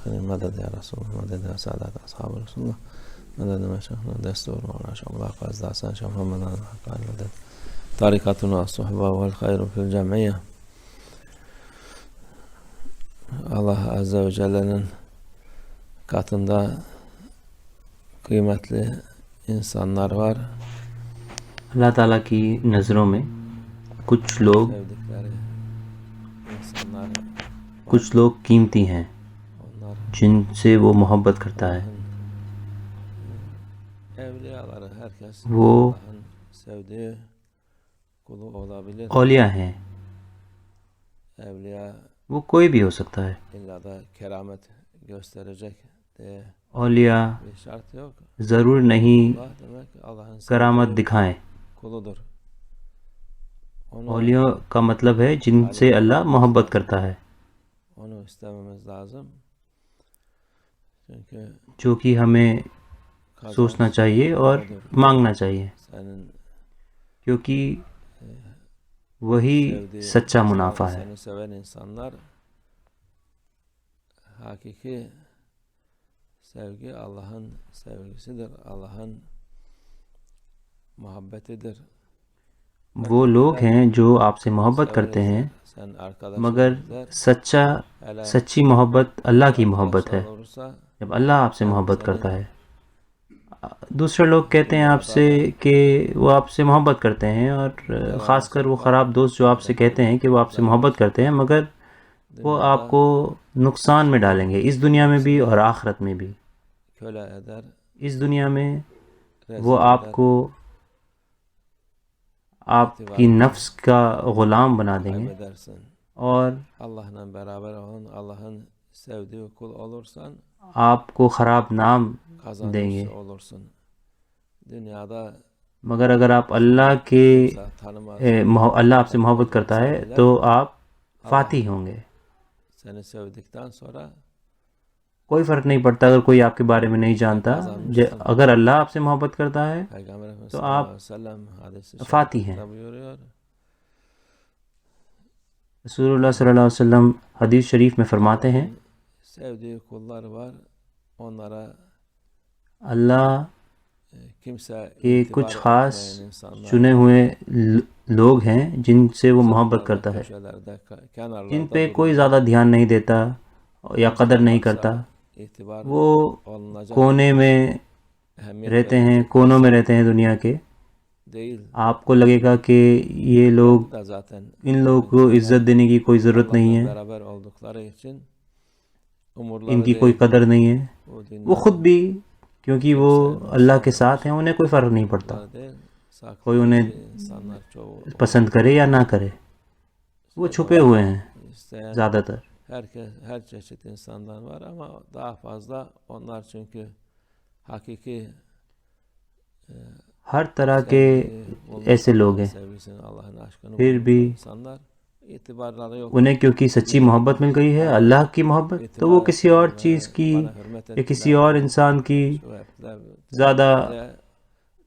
مدد یا رسول مدد یا سادات اصحاب رسول الله مدد مشايخنا دستور مولانا شيخ الله قاصد حسن شيخ محمد الحقاني مدد طريقتنا الصحبة والخير في الجمعية. Allah Azze ve Celle'nin katında kıymetli insanlar var. اللہ تعالیٰ کی نظروں میں کچھ لوگ Sevdikleri insanlar قیمتی ہیں onlar جن سے وہ محبت کرتا ہے. evliyaları herkes وہ Allah'ın sevdiği kulu olabilir. اولیاء ہیں. Evliya وہ کوئی بھی ہو سکتا ہے. illa da keramet gösterecek diye اولیاء bir şart yok. ضرور نہیں Allah demek Allah'ın کرامت sevdiği دکھائیں. kuludur. Onu اولیاء کا مطلب ہے جن سے اللہ محبت کرتا ہے, onu istememiz lazım. Çünkü جو کہ ہمیں سوچنا چاہیے اور مانگنا چاہیے, senin کیونکہ وہی sevdiği, سچا منافع ہے. seni seven insanlar hakiki sevgi Allah'ın sevgisidir. Allah'ın muhabbetidir. وہ لوگ ہیں جو آپ سے محبت کرتے ہیں, Sen arkadaş مگر سچی محبت اللہ کی محبت ہے, olursa جب اللہ آپ سے محبت کرتا ہے. دوسرے لوگ کہتے ہیں آپ سے کہ وہ آپ سے محبت کرتے ہیں, اور خاص کر وہ خراب دوست جو آپ سے کہتے ہیں کہ وہ آپ سے محبت کرتے ہیں, مگر وہ آپ کو نقصان میں ڈالیں گے, اس دنیا میں بھی اور آخرت میں بھی. köle eder, اس دنیا میں rezil وہ آپ eder, کو آپ کی نفس کا غلام بنا دیں گے, kaybedersin. اور Allah'la beraber olun, Allah'ın sevdiği kul olursan آپ کو خراب نام دیں گے. kazanmış olursun. Dünyada مگر اگر آپ اللہ کے kimse tanımaz. اللہ آپ سے محبت کرتا ہے تو آپ فاتح ہوں گے. Seni sevdikten sonra کوئی فرق نہیں پڑتا اگر کوئی آپ کے بارے میں نہیں جانتا, اگر اللہ آپ سے محبت کرتا ہے Peygamber Efendimiz تو sallallahu آپ aleyhi ve sellem hadisi فاتح ہیں. şerifte buyuruyor. رسول اللہ صلی اللہ علیہ وسلم حدیث شریف میں فرماتے ہیں, Sevdiği kullar var. Onlara اللہ kimse کے itibar کچھ خاص etmeyen insanlar چنے ہوئے لوگ ہیں جن سے وہ محبت کرتا ہے, köşelerde, kenarlarda جن پہ durur. کوئی زیادہ دھیان نہیں دیتا یا قدر نہیں کرتا. İtibar وہ olunacak کونے میں ehemmiyet رہتے ہیں, verilecek کونوں میں رہتے ہیں دنیا کے. değil. آپ کو لگے گا کہ یہ لوگ, Da zaten ان لوگوں کو عزت دینے کی کوئی ضرورت نہیں Allah'la ہے, beraber oldukları için umurları ان کی değil. کوئی قدر نہیں ہے. Bu dünya وہ خود بھی کیونکہ وہ اللہ کے ساتھ ہیں, انہیں کوئی فرق نہیں پڑتا umurları değil. کوئی انہیں İnsanlar çoğu پسند کرے یا نہ کرے. وہ چھپے ہوئے ہیں isteyen زیادہ تر. her çeşit insandan var ama daha fazla onlar çünkü hakiki ہر طرح کے ایسے لوگ ہیں, sevgisini, Allah'ın aşkını پھر bulmuş بھی insanlar itibarları yok. انہیں کیونکہ سچی محبت مل گئی ہے, اللہ کی محبت, تو وہ کسی اور چیز کی یا کسی اور انسان کی Şu hepler زیادہ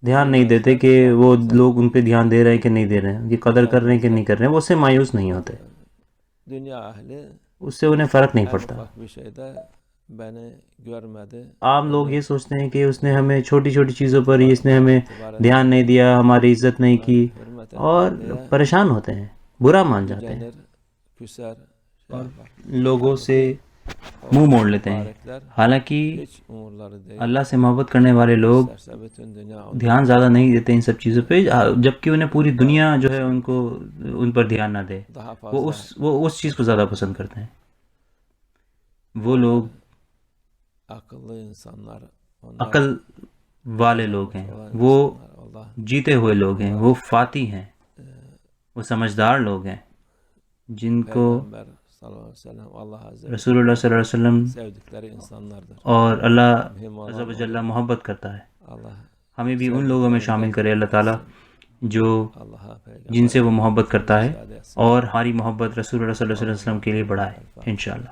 دھیان نہیں دیتے کہ وہ لوگ ان پہ دھیان دے رہے ہیں کہ نہیں دے رہے ہیں, ان کی قدر کر رہے ہیں کہ نہیں کر رہے ہیں. وہ اس سے مایوس نہیں ہوتے, dünya ahli اس سے انہیں فرق نہیں en پڑتا. ufak bir şeyde beni görmedi. عام لوگ یہ سوچتے ہیں کہ اس نے ہمیں چھوٹی چھوٹی چیزوں پر ہی اس نے ہمیں دھیان نہیں دیا, ہماری عزت نہیں کی, Hürmet اور پریشان ہوتے ہیں, برا مان جاتے ہیں, gücenir, küser, şey yapar. لوگوں سے منہ موڑ لیتے ہیں. Mübarekler حالانکہ hiç umurları değil. اللہ سے محبت کرنے والے لوگ İsterse bütün dünya onu دھیان زیادہ نہیں دیتے ان سب چیزوں پہ, جبکہ انہیں پوری دنیا جو ہے ان کو ان پر دھیان نہ دے, daha وہ fazla وہ اس چیز کو زیادہ پسند کرتے ہیں. وہ لوگ akıllı insanlar, onlar عقل والے لوگ ہیں, وہ Allah جیتے ہوئے لوگ ہیں, وہ فاتح ہیں, وہ سمجھدار لوگ ہیں, جن کو Peygamber sallallahu aleyhi ve sellem Allah azze ve رسول اللہ صلی اللہ علیہ وسلم sevdikleri insanlardır. اور اللہ Mühim عز olan و جل محبت کرتا ہے. Allah ہمیں بھی ان لوگوں میں شامل کرے اللہ تعالیٰ جو Allah'a peygamber جن سے وہ محبت کرتا ہے, müsaade etsin. اور ہماری محبت رسول اللہ صلی اللہ علیہ وسلم کے لیے بڑھائے انشاءاللہ.